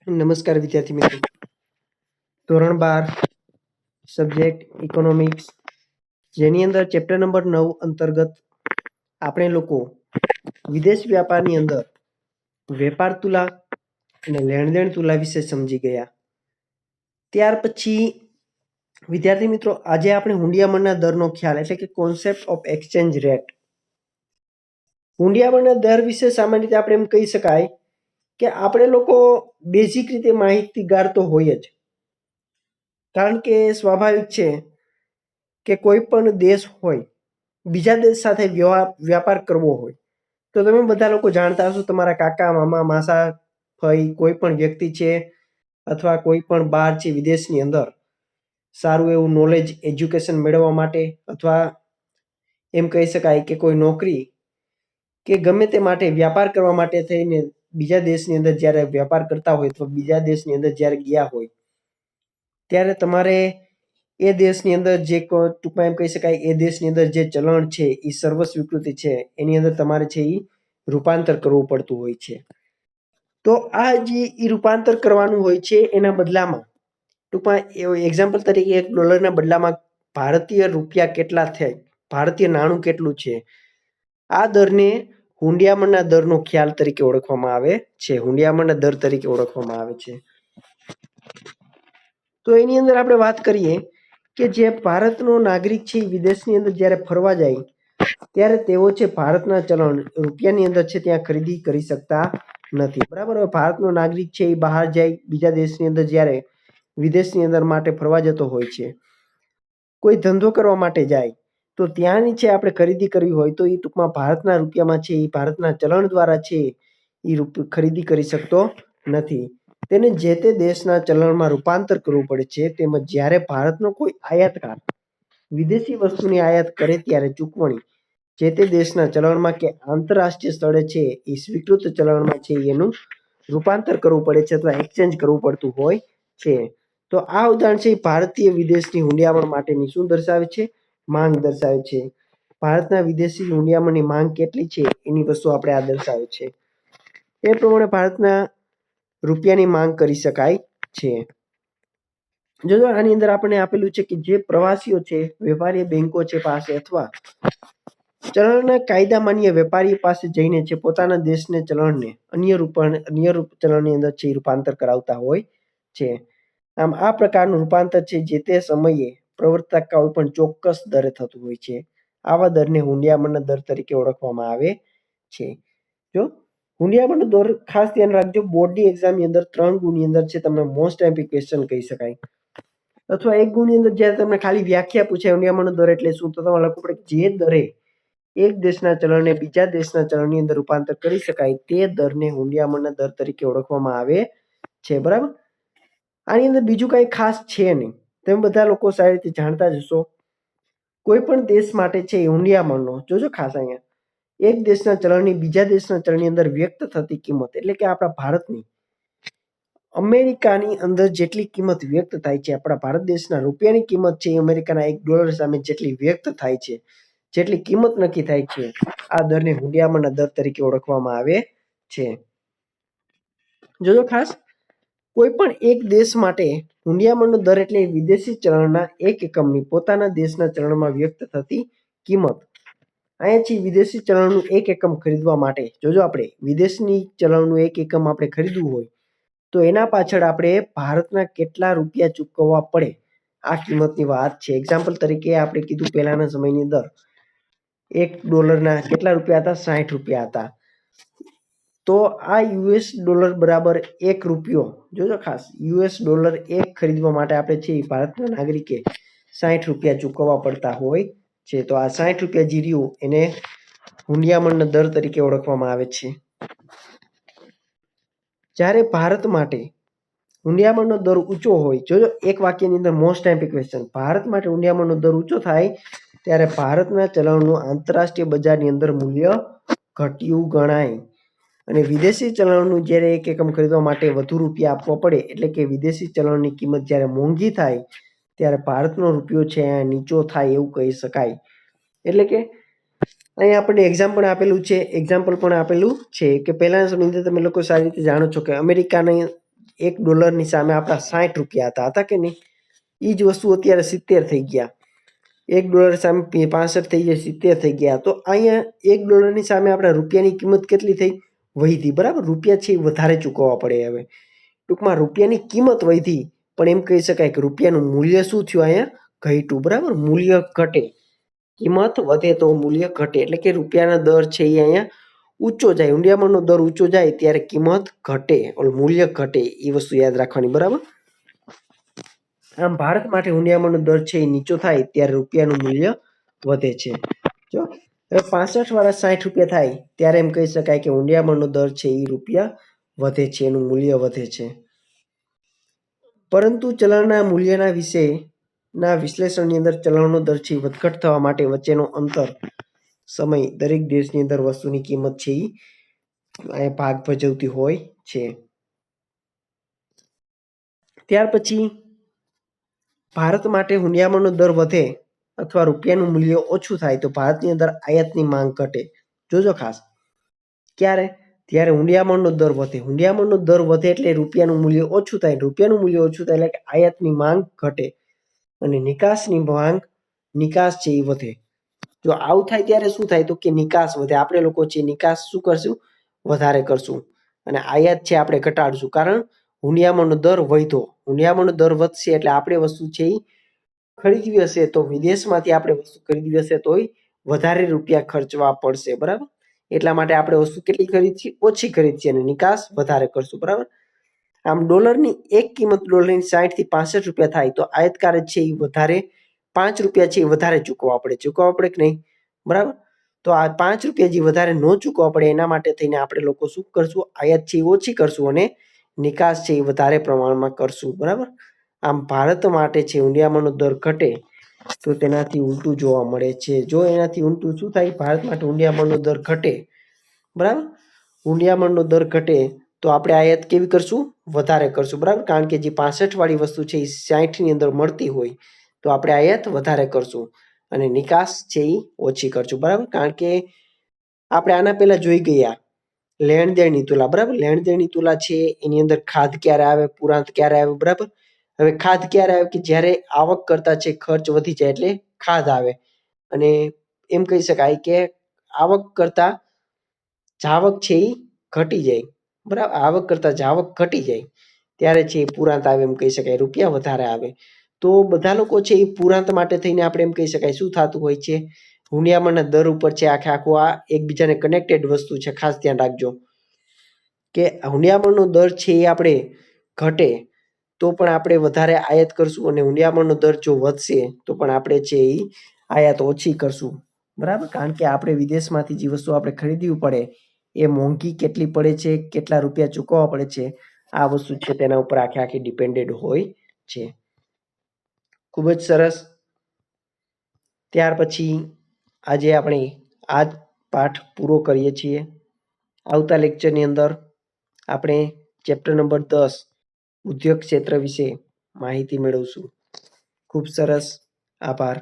નમસ્કાર વિદ્યાર્થી મિત્રો. ધોરણ 12 સબ્જેક્ટ ઇકોનોમિક્સ, જેની અંદર ચેપ્ટર નંબર 9 અંતર્ગત આપણે લોકો વિદેશ વ્યાપારની અંદર વેપાર તુલા અને લેણદેણ તુલા વિશે સમજી ગયા. ત્યાર પછી વિદ્યાર્થી મિત્રો, આજે આપણે હુંડિયામણના દરનો ખ્યાલ એટલે કે કોન્સેપ્ટ ઓફ એક્સચેન્જ રેટ. હુંડિયામણના દર વિશે સામાન્ય રીતે આપણે એમ કહી શકાય કે આપણે લોકો બેઝિક રીતે માહિતીગાર તો હોય જ, કારણ કે સ્વાભાવિક છે કે કોઈ પણ દેશ હોય, બીજા દેશ સાથે વ્યાપાર કરવો હોય તો તમે બધા લોકો જાણતા હશો, તમારા કાકા મામા માસા ફઈ કોઈ પણ વ્યક્તિ છે અથવા કોઈ પણ બહાર છે વિદેશની અંદર સારું એવું નોલેજ એજ્યુકેશન મેળવવા માટે અથવા એમ કહી શકાય કે કોઈ નોકરી કે ગમે તે માટે વ્યાપાર કરવા માટે થઈને બીજા દેશની અંદર જ્યારે વ્યાપાર કરતા હોય તો બીજા દેશની અંદર જ્યારે ગયા હોય ત્યારે તમારે એ દેશની અંદર જે ટૂંકમાં એમ કહી શકાય એ દેશની અંદર જે ચલણ છે એ સર્વ સ્વીકૃતિ છે એની અંદર તમારે છે એ રૂપાંતર કરવું પડતું હોય છે. તો આ જે રૂપાંતર કરવાનું હોય છે એના બદલામાં ટૂંકમાં એક્ઝામ્પલ તરીકે $1 બદલામાં ભારતીય રૂપિયા કેટલા થાય, ભારતીય નાણું કેટલું છે, આ દરને હુંડિયામણના દરનો ખ્યાલ તરીકે ઓળખવામાં આવે છે, હુંડિયામણના દર તરીકે ઓળખવામાં આવે છે. તો એની અંદર આપણે વાત કરીએ કે જે ભારતનો નાગરિક છે વિદેશની અંદર જ્યારે ફરવા જાય ત્યારે તેઓ છે ભારતના ચલણ રૂપિયાની અંદર છે ત્યાં ખરીદી કરી શકતા નથી. બરાબર. હવે ભારતનો નાગરિક છે એ બહાર જાય બીજા દેશની અંદર જ્યારે વિદેશની અંદર માટે ફરવા જતો હોય છે, કોઈ ધંધો કરવા માટે જાય તો ત્યાંની છે આપણે ખરીદી કરવી હોય તો એ ટૂંકમાં ભારતના રૂપિયામાં છે એ ભારતના ચલણ દ્વારા છે એ ખરીદી કરી શકતો નથી. તેને જે તે દેશના ચલણમાં રૂપાંતર કરવું પડે છે. તેમજ જ્યારે ભારતનો કોઈ આયાતકાર વિદેશી વસ્તુની આયાત કરે ત્યારે ચૂકવણી જે તે દેશના ચલણમાં કે આંતરરાષ્ટ્રીય સ્થળે છે એ સ્વીકૃત ચલણમાં છે એનું રૂપાંતર કરવું પડે છે અથવા એક્સચેન્જ કરવું પડતું હોય છે. તો આ ઉદાહરણ છે ભારતીય વિદેશની હુંડિયામણ માટેની શું દર્શાવે છે? માંગ દર્શાવે છે. ભારતના વિદેશી હુંડિયામણની માંગ કેટલી છે એની વસ્તુ આપણે આ દર્શાવે છે. એ પ્રમાણે ભારતના રૂપિયાની માંગ કરી શકાય છે. જો આની અંદર આપણને આપેલું છે કે જે પ્રવાસીઓ છે વેપારી બેંકો છે પાસે અથવા ચલણના કાયદા માન્ય વેપારી પાસે જઈને છે પોતાના દેશને ચલણને અન્ય રૂપ ચલણની અંદર છે રૂપાંતર કરાવતા હોય છે. આમ આ પ્રકારનું રૂપાંતર છે જે તે સમયે પ્રવર્તતા કોઈ પણ ચોક્કસ દરે થતું હોય છે. આવા દરને હુંડિયામણના દર તરીકે ઓળખવામાં આવે છે. જો હુંડિયામણનો દર ખાસ ધ્યાન રાખજો, બોર્ડની એક્ઝામની અંદર 3 ગુણની અંદર છે તમને મોસ્ટ એમ્પી ક્વેશ્ચન કહી શકાય, અથવા 1 ગુણની અંદર જ્યારે તમને ખાલી વ્યાખ્યા પૂછાય હુંડિયામણનો દર એટલે શું, તો તમારે લખવું પડે જે દરે એક દેશના ચલણને બીજા દેશના ચલણની અંદર રૂપાંતર કરી શકાય તે દરને હુંડિયામણના દર તરીકે ઓળખવામાં આવે છે. બરાબર. આની અંદર બીજું કંઈ ખાસ છે નહીં, તમે બધા લોકો સારી રીતે જાણતા જ હશો. કોઈ પણ દેશ માટે છે હુંડિયામણનો જોજો ખાસ અહીંયા એક દેશના ચલણની બીજા દેશના ચલણની અંદર વ્યક્ત થતી કિંમત એટલે કે આપણા ભારતની અમેરિકાની અંદર જેટલી કિંમત વ્યક્ત થાય છે, આપણા ભારત દેશના રૂપિયાની કિંમત છે અમેરિકાના $1 સામે જેટલી વ્યક્ત થાય છે, જેટલી કિંમત નક્કી થાય છે, આ દરને હુંડિયામણના દર તરીકે ઓળખવામાં આવે છે. જોજો ખાસ, કોઈ પણ એક દેશ માટે હુંડિયામણનો દર એટલે વિદેશી ચલણના એક એકમની પોતાના દેશના ચલણમાં વ્યક્ત થતી કિંમત. અહીંયાથી વિદેશી ચલણનું એક એકમ ખરીદવા માટે જોજો આપણે વિદેશની ચલણનું એક એકમ આપણે ખરીદવું હોય તો એના પાછળ આપણે ભારતના કેટલા રૂપિયા ચૂકવવા પડે આ કિંમતની વાત છે. એક્ઝામ્પલ તરીકે આપણે કીધું પહેલાના સમયની અંદર $1 કેટલા રૂપિયા હતા? 60 રૂપિયા હતા. તો આ $1 બરાબર 1 રૂપિયો, જોજો ખાસ $1 એક ખરીદવા માટે આપણે છે ભારતના નાગરિકે 60 રૂપિયા ચૂકવવા પડતા હોય છે. તો આ 60 રૂપિયા જે રહ્યું એને હુંડિયામણના દર તરીકે ઓળખવામાં આવે છે. જ્યારે ભારત માટે હુંડિયામણનો દર ઊંચો હોય, જોજો એક વાક્યની અંદર મોસ્ટ એમ્પી ક્વેશ્ચન, ભારત માટે હુંડિયામણનો દર ઊંચો થાય ત્યારે ભારતના ચલણનું આંતરરાષ્ટ્રીય બજારની અંદર મૂલ્ય ઘટ્યું ગણાય અને વિદેશી ચલણનું જ્યારે એક એકમ ખરીદવા માટે વધુ રૂપિયા આપવા પડે એટલે કે વિદેશી ચલણની કિંમત જ્યારે મોંઘી થાય ત્યારે ભારતનો રૂપિયો છે નીચો થાય એવું કહી શકાય. એટલે કે અહીંયા આપણને એક્ઝામ્પલ પણ આપેલું છે કે પહેલાના સમયની અંદર તમે લોકો સારી રીતે જાણો છો કે અમેરિકાની $1 ની સામે આપણા 60 રૂપિયા હતા કે નહીં? એ જ વસ્તુ અત્યારે 70 થઈ ગયા. $1 સામે 65 થઈ ગયા, 70 થઈ ગયા. તો અહીંયા $1 ની સામે આપણા રૂપિયાની કિંમત કેટલી થઈ? વધી. બરાબર, રૂપિયા છે એ વધારે ચૂકવવા પડે. હવે ટૂંકમાં રૂપિયાની કિંમત વધી, પણ એમ કહી શકાય કે રૂપિયાનું મૂલ્ય શું થયું? અહીંયા ઘટ્યું. બરાબર, મૂલ્ય ઘટે. કિંમત વધે તો મૂલ્ય ઘટે, એટલે કે રૂપિયાનો દર છે એ અહીંયા ઊંચો જાય. હુંડિયામણનો દર ઊંચો જાય ત્યારે કિંમત ઘટે, મૂલ્ય ઘટે. એ વસ્તુ યાદ રાખવાની. બરાબર, આમ ભારત માટે હુંડિયામણનો દર છે એ નીચો થાય ત્યારે રૂપિયાનું મૂલ્ય વધે છે. જો હવે 65 વાળા 60 રૂપિયા થાય ત્યારે એમ કહી શકાય કે હુંડિયામણનો દર છે એ રૂપિયા વધે છે, એનું મૂલ્ય વધે છે. પરંતુ ચલણના મૂલ્યના વિશેના વિશ્લેષણની અંદર ચલણનો દર છે વધઘટ થવા માટે વચ્ચેનો અંતર સમય દરેક દેશની અંદર વસ્તુની કિંમત છે એ ભાગ ભજવતી હોય છે. ત્યાર પછી ભારત માટે હુંડિયામણનો દર વધે અથવા રૂપિયાનું મૂલ્ય ઓછું થાય તો ભારતની અંદર આયાતની માંગ ઘટે. જોજો ખાસ, ક્યારે? ત્યારે હુંડિયામણનો દર વધે. હુંડિયામણનો દર વધે એટલે રૂપિયાનું મૂલ્ય ઓછું થાય. રૂપિયાનું મૂલ્ય ઓછું થાય એટલે કે આયાતની માંગ ઘટે અને નિકાસની માંગ, નિકાસ છે એ વધે. જો આવું થાય ત્યારે શું થાય? તો કે નિકાસ વધે. આપણે લોકો છે નિકાસ શું કરશું? વધારે કરશું. અને આયાત છે આપણે ઘટાડશું. કારણ હુંડિયામણનો દર વધ્યો. હુંડિયામણનો દર વધશે એટલે આપણે વસ્તુ છે એ ખરીદવી હશે તો વિદેશમાંથી આપણે વસ્તુ ખરીદવી હશે તો વધારે રૂપિયા ખર્ચવા પડશે. બરાબર, એટલા માટે આપણે વસ્તુ કેટલી ખરીદીએ? ઓછી ખરીદીએ અને નિકાસ વધારે કરશું. બરાબર, આમ ડોલરની એક કિંમત $60 થી 65 રૂપિયા થાય તો આયાતકારે છે એ વધારે 5 રૂપિયા છે એ વધારે ચૂકવવા પડે. ચૂકવવા પડે કે નહીં? બરાબર, તો આ 5 રૂપિયા જે વધારે ન ચૂકવવા પડે એના માટે થઈને આપણે લોકો શું કરશું? આયાત છે એ ઓછી કરશું અને નિકાસ છે એ વધારે પ્રમાણમાં કરશું. બરાબર, આમ ભારત માટે છે હુંડિયામણનો દર ઘટે તો તેનાથી ઉલટું જોવા મળે છે. જો એનાથી ઉલટું શું થાય? ભારત માટે હુંડિયામણનો દર ઘટે. બરાબર, હુંડિયામણનો દર ઘટે તો આપણે આયાત કેવી કરશું? વધારે કરશું. બરાબર, કારણ કે જે 65 વાળી વસ્તુ છે એ 60 ની અંદર મળતી હોય તો આપણે આયાત વધારે કરશું અને નિકાસ છે એ ઓછી કરશું. બરાબર, કારણ કે આપણે આના પહેલા જોઈ ગયા લેણ દેણની તુલા. બરાબર, લેણ દેણની તુલા છે એની અંદર ખાધ ક્યારે આવે? પુરાંત ક્યારે આવે? બરાબર, હવે ખાધ ક્યારે આવે? કે જ્યારે આવક કરતા છે ખર્ચ વધી જાય એટલે ખાધ આવે. અને એમ કહી શકાય કે આવક કરતા જાવક છે એ ઘટી જાય. બરાબર, આવક કરતા જાવક ઘટી જાય ત્યારે છે એ પુરાંત આવે. એમ કહી શકાય રૂપિયા વધારે આવે. તો બધા લોકો છે એ પુરાંત માટે થઈને આપણે એમ કહી શકાય શું થતું હોય છે? હુંડિયામણના દર ઉપર છે આખે આખું આ એકબીજાને કનેક્ટેડ વસ્તુ છે. ખાસ ધ્યાન રાખજો કે હુંડિયામણનો દર છે એ આપણે ઘટે તો પણ આપણે વધારે આયાત કરશું અને હુંડિયામણનો દર જો વધશે તો પણ આપણે છે એ આયાત ઓછી કરશું. બરાબર, કારણ કે આપણે વિદેશમાંથી જે વસ્તુ આપણે ખરીદવી પડે એ મોંઘી કેટલી પડે છે, કેટલા રૂપિયા ચૂકવવા પડે છે, આ વસ્તુ છે તેના ઉપર આખે આખી ડિપેન્ડેડ હોય છે. ખૂબ જ સરસ. ત્યાર પછી આજે આપણે આ જ પાઠ પૂરો કરીએ છીએ. આવતા લેક્ચરની અંદર આપણે ચેપ્ટર નંબર 10 ઉદ્યોગ ક્ષેત્ર વિશે માહિતી મેળવશું. ખૂબ સરસ. આભાર.